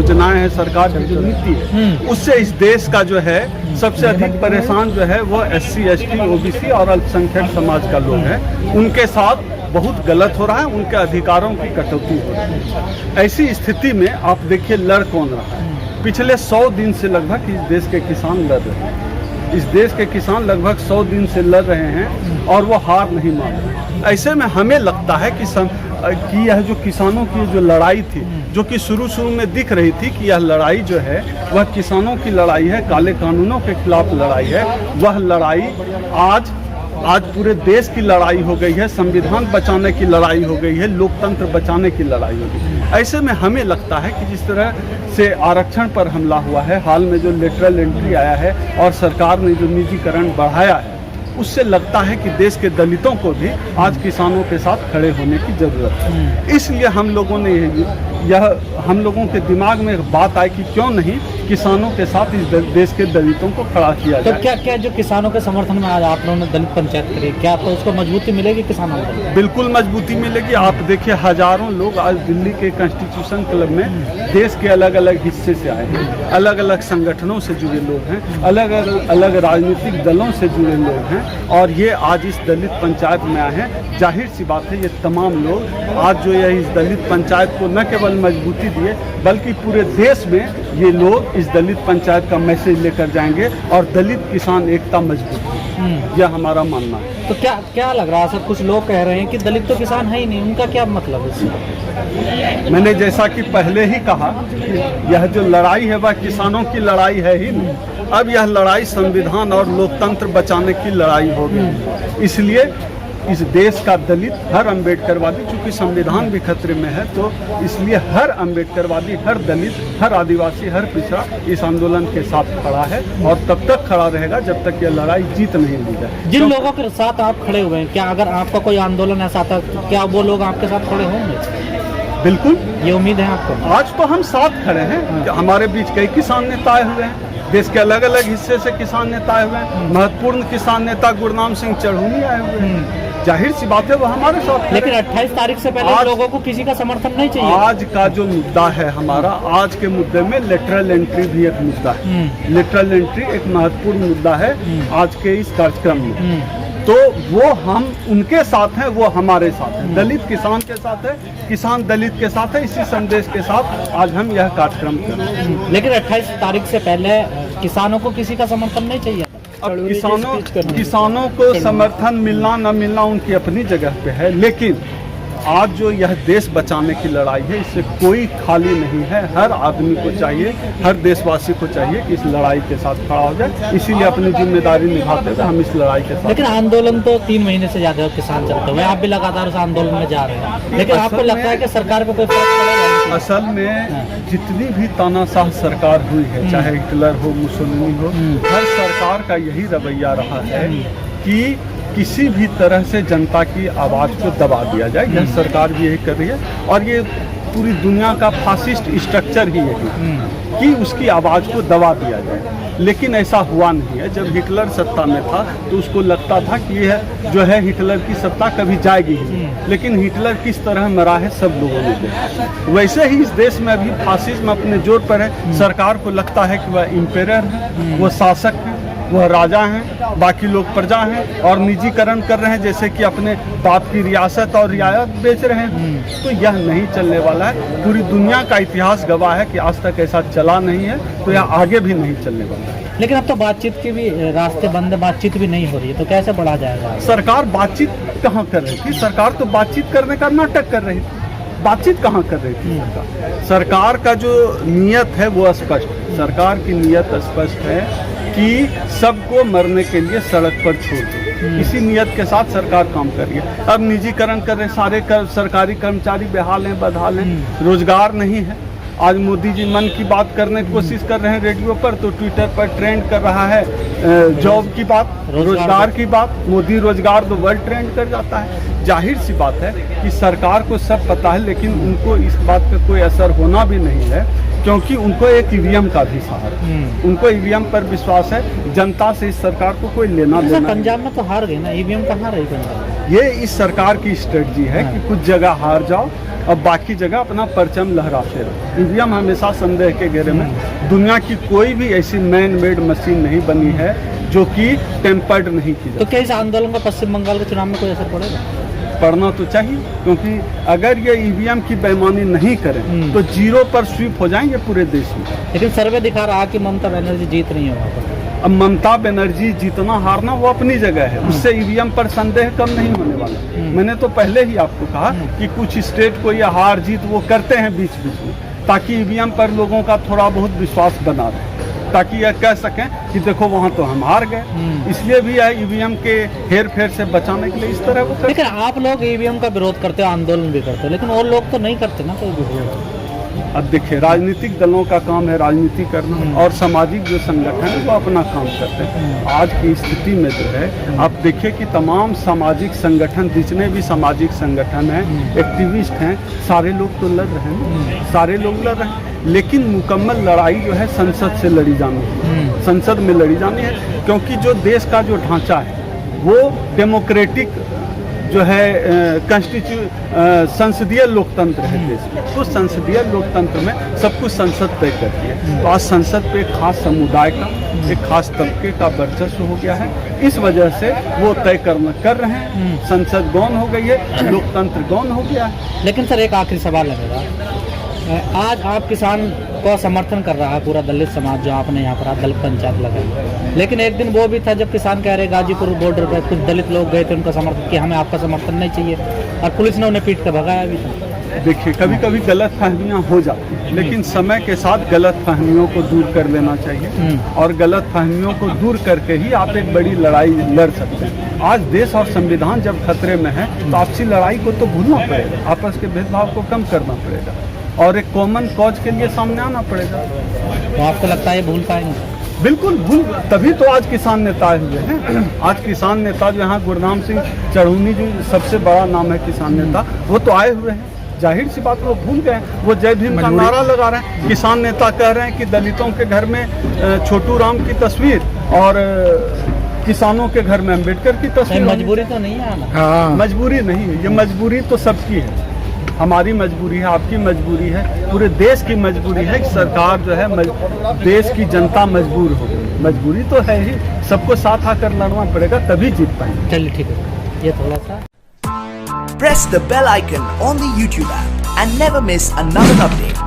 योजनाएं हैं, सरकार की जो नीति है, उससे इस देश का जो है सबसे अधिक परेशान जो है वो SC, ST, OBC और अल्पसंख्यक समाज का लोग हैं। उनके साथ बहुत गलत हो रहा है, उनके अधिकारों की कटौती हो रही है। ऐसी स्थिति में आप देखिए लड़ कौन रहा है। पिछले 100 दिन से लगभग इस देश के किसान लड़ रहे हैं। इस देश के किसान लगभग 100 दिन से लड़ रहे हैं और वो हार नहीं मान रहे। ऐसे में हमें लगता है कि यह जो किसानों की जो लड़ाई थी, जो कि शुरू में दिख रही थी कि यह लड़ाई जो है वह किसानों की लड़ाई है, काले कानूनों के खिलाफ लड़ाई है, वह लड़ाई आज पूरे देश की लड़ाई हो गई है, संविधान बचाने की लड़ाई हो गई है, लोकतंत्र बचाने की लड़ाई हो गई है। ऐसे में हमें लगता है कि जिस तरह से आरक्षण पर हमला हुआ है, हाल में जो लेटरल एंट्री आया है और सरकार ने जो निजीकरण बढ़ाया है, उससे लगता है कि देश के दलितों को भी आज किसानों के साथ खड़े होने की जरूरत है। इसलिए हम लोगों ने हम लोगों के दिमाग में बात आई कि क्यों नहीं किसानों के साथ इस देश के दलितों को खड़ा किया जाए। तो क्या जो किसानों के समर्थन में आज आप लोगों ने दलित पंचायत करी, क्या तो उसको मजबूती मिलेगी किसानों को? बिल्कुल मजबूती मिलेगी। आप देखिए हजारों लोग आज दिल्ली के कॉन्स्टिट्यूशन क्लब में देश के अलग अलग हिस्से से आए हैं, अलग अलग संगठनों से जुड़े लोग हैं, अलग अलग राजनीतिक दलों से जुड़े लोग हैं और ये आज इस दलित पंचायत में आए हैं। जाहिर सी बात है ये तमाम लोग आज जो है इस दलित पंचायत को न केवल मजबूती दिए बल्कि पूरे देश में ये लोग इस दलित पंचायत का मैसेज लेकर जाएंगे और दलित किसान एकता मजबूत है, यह हमारा मानना है। तो क्या लग रहा है सर, कुछ लोग कह रहे हैं कि दलित तो किसान है ही नहीं, उनका क्या मतलब है इससे? मैंने जैसा कि पहले ही कहा कि यह जो लड़ाई है वह किसानों की लड़ाई है ही नहीं, अब यह लड़ाई संविधान और लोकतंत्र बचाने की लड़ाई हो गई। इसलिए इस देश का दलित, हर अम्बेडकरवादी, चूंकि संविधान भी खतरे में है तो इसलिए हर अम्बेडकरवादी, हर दलित, हर आदिवासी, हर पिछड़ा इस आंदोलन के साथ खड़ा है और तब तक खड़ा रहेगा जब तक यह लड़ाई जीत नहीं ली जाए। जिन लोगों के साथ आप खड़े हुए हैं, क्या अगर आपका कोई आंदोलन ऐसा था क्या वो लोग आपके साथ खड़े होंगे? बिल्कुल, ये उम्मीद है आपको? आज तो हम साथ खड़े हैं। हमारे बीच कई किसान नेता आए हुए हैं, देश के अलग अलग हिस्से से किसान नेता आए हुए हैं। महत्वपूर्ण किसान नेता गुरनाम सिंह चढ़ूनी आए हुए हैं। जाहिर सी बात है वो हमारे साथ। लेकिन 28 तारीख से पहले लोगों को किसी का समर्थन नहीं चाहिए। आज का जो मुद्दा है हमारा, आज के मुद्दे में लेटरल एंट्री भी एक मुद्दा है। लेटरल एंट्री एक महत्वपूर्ण मुद्दा है आज के इस कार्यक्रम में। तो वो हम उनके साथ हैं, वो हमारे साथ हैं, दलित किसान के साथ है, किसान दलित के साथ है। इसी संदेश के साथ आज हम यह कार्यक्रम कर रहे हैं। लेकिन 28 तारीख से पहले किसानों को किसी का समर्थन नहीं चाहिए। अब किसानों को समर्थन मिलना न मिलना उनकी अपनी जगह पे है, लेकिन आज जो यह देश बचाने की लड़ाई है इससे कोई खाली नहीं है। हर आदमी को चाहिए, हर देशवासी को चाहिए कि इस लड़ाई के साथ खड़ा हो जाए। इसीलिए अपनी जिम्मेदारी निभाते हुए हम इस लड़ाई के साथ। लेकिन आंदोलन तो 3 महीने से ज्यादा किसान चलते हुए, आप भी लगातार उस आंदोलन में जा रहे हैं, लेकिन आपको लगता है कि सरकार को कोई फर्क पड़ेगा? असल में जितनी भी तानाशाह सरकार हुई है, चाहे हिटलर हो, मुसोलिनी हो, हर सरकार का यही रवैया रहा है कि किसी भी तरह से जनता की आवाज़ को दबा दिया जाए। यह सरकार भी यही कर रही है और ये पूरी दुनिया का फासिस्ट स्ट्रक्चर ही यही कि उसकी आवाज़ को दबा दिया जाए। लेकिन ऐसा हुआ नहीं है। जब हिटलर सत्ता में था तो उसको लगता था कि यह जो है हिटलर की सत्ता कभी जाएगी ही, लेकिन हिटलर किस तरह मरा है सब लोगों ने देखा। वैसे ही इस देश में अभी फासिज्म अपने जोर पर है। सरकार को लगता है कि वह इम्पेरर है, वह शासक है, वह राजा हैं, बाकी लोग प्रजा हैं और निजीकरण कर रहे हैं, जैसे कि अपने बाप की रियासत और रियायत बेच रहे हैं। तो यह नहीं चलने वाला है। पूरी दुनिया का इतिहास गवाह है कि आज तक ऐसा चला नहीं है, तो यह आगे भी नहीं चलने वाला है। लेकिन अब तो बातचीत के भी रास्ते बंद, बातचीत भी नहीं हो रही है, तो कैसे बढ़ा जाएगा? सरकार बातचीत कहाँ कर रही थी? सरकार तो बातचीत करने का नाटक कर रही थी। बातचीत कहाँ कर रही थी? सरकार का जो नीयत है वो स्पष्ट है। सरकार की नीयत स्पष्ट है कि सबको मरने के लिए सड़क पर छोड़ दो। इसी नियत के साथ सरकार काम कर रही है। अब निजीकरण कर रहे, सारे सरकारी कर्मचारी बेहाल हैं, बदहाल हैं, रोजगार नहीं है। आज मोदी जी मन की बात करने की कोशिश कर रहे हैं रेडियो पर, तो ट्विटर पर ट्रेंड कर रहा है जॉब की बात, रोजगार की बात। मोदी रोजगार तो वर्ल्ड ट्रेंड कर जाता है। जाहिर सी बात है कि सरकार को सब पता है, लेकिन उनको इस बात का कोई असर होना भी नहीं है, क्योंकि उनको एक ईवीएम का भी सहारा है। उनको ईवीएम पर विश्वास है। जनता से इस सरकार को कोई लेना देना। पंजाब में तो हार गए ना, ईवीएम कहाँ रही पंजाब? ये इस सरकार की स्ट्रेटजी है कि कुछ जगह हार जाओ अब बाकी जगह अपना परचम लहराते रहो। ईवीएम हमेशा संदेह के घेरे में। दुनिया की कोई भी ऐसी मैन मेड मशीन नहीं बनी है जो कि टेम्पर्ड नहीं की तो जाती। क्या इस आंदोलन का पश्चिम बंगाल के चुनाव में कोई असर पड़ेगा? पढ़ना तो चाहिए, क्योंकि अगर ये ईवीएम की बेईमानी नहीं करें तो जीरो पर स्वीप हो जाएंगे पूरे देश में। लेकिन सर्वे दिखा रहा है कि ममता बनर्जी जीत रही है वहाँ पर। अब ममता बनर्जी जीतना हारना वो अपनी जगह है, उससे ईवीएम पर संदेह कम नहीं होने वाला। मैंने तो पहले ही आपको कहा कि कुछ स्टेट को ये हार जीत वो करते हैं बीच बीच में, ताकि ईवीएम पर लोगों का थोड़ा बहुत विश्वास बना रहे, ताकि यह कह सकें कि देखो वहाँ तो हम हार गए। इसलिए भी है ईवीएम के हेर फेर से बचाने के लिए इस तरह वो करते। लेकिन आप लोग ईवीएम का विरोध करते हो, आंदोलन भी करते हो, लेकिन और लोग तो नहीं करते ना कोई विरोध। अब देखिए, राजनीतिक दलों का काम है राजनीति करना, और सामाजिक जो संगठन है वो अपना काम करते हैं। आज की स्थिति में जो है आप देखिए कि तमाम सामाजिक संगठन, जितने भी सामाजिक संगठन हैं, एक्टिविस्ट हैं, सारे लोग तो लड़ रहे हैं, सारे लोग लड़ रहे हैं। लेकिन मुकम्मल लड़ाई जो है संसद से लड़ी जानी है, संसद में लड़ी जानी है, क्योंकि जो देश का जो ढांचा है वो डेमोक्रेटिक जो है संसदीय लोकतंत्र है देश में। तो संसदीय लोकतंत्र में सब कुछ संसद तय करती है। तो आज संसद पे एक खास समुदाय का, एक खास तबके का वर्चस्व हो गया है, इस वजह से वो तय कर रहे हैं। संसद गौन हो गई है, लोकतंत्र गौन हो गया है। लेकिन सर एक आखिरी सवाल लगेगा, आज आप किसान को समर्थन कर रहा है पूरा दलित समाज, जो आपने यहाँ पर दलित पंचायत लगाई, लेकिन एक दिन वो भी था जब किसान कह रहे गाजीपुर बॉर्डर पर कुछ दलित लोग गए थे, उनका समर्थन किया, हमें आपका समर्थन नहीं चाहिए, और पुलिस ने उन्हें पीट कर भगाया भी था। देखिए, कभी कभी गलत फहमियाँ हो जाती हैं, लेकिन समय के साथ गलत फहमियों को दूर कर लेना चाहिए, और गलत फहमियों को दूर करके ही आप एक बड़ी लड़ाई लड़ सकते हैं। आज देश और संविधान जब खतरे में है तो आपसी लड़ाई को तो भूलना पड़ेगा, आपस के भेदभाव को कम करना पड़ेगा, और एक कॉमन कॉज के लिए सामने आना पड़ेगा। तो आपको लगता है ये भूल पाएंगे? बिल्कुल भूल, तभी तो आज किसान नेता आए हुए हैं। आज किसान नेता जो यहाँ गुरनाम सिंह चढ़ूनी जो सबसे बड़ा नाम है किसान नेता, वो तो आए हुए हैं। जाहिर सी बात वो भूल गए, वो जय भीम का नारा लगा रहे हैं। किसान नेता कह रहे हैं कि दलितों के घर में छोटू राम की तस्वीर और किसानों के घर में अम्बेडकर की तस्वीर। मजबूरी तो नहीं है आना? हाँ, मजबूरी नहीं है, ये मजबूरी तो सबकी है। हमारी मजबूरी है, आपकी मजबूरी है, पूरे देश की मजबूरी है कि सरकार जो है देश की जनता मजबूर हो गई। मजबूरी तो है ही, सबको साथ आकर लड़ना पड़ेगा, तभी जीत पाएंगे। चलिए ठीक है, ये थोड़ा सा Press the bell icon on the YouTube app and never miss another update.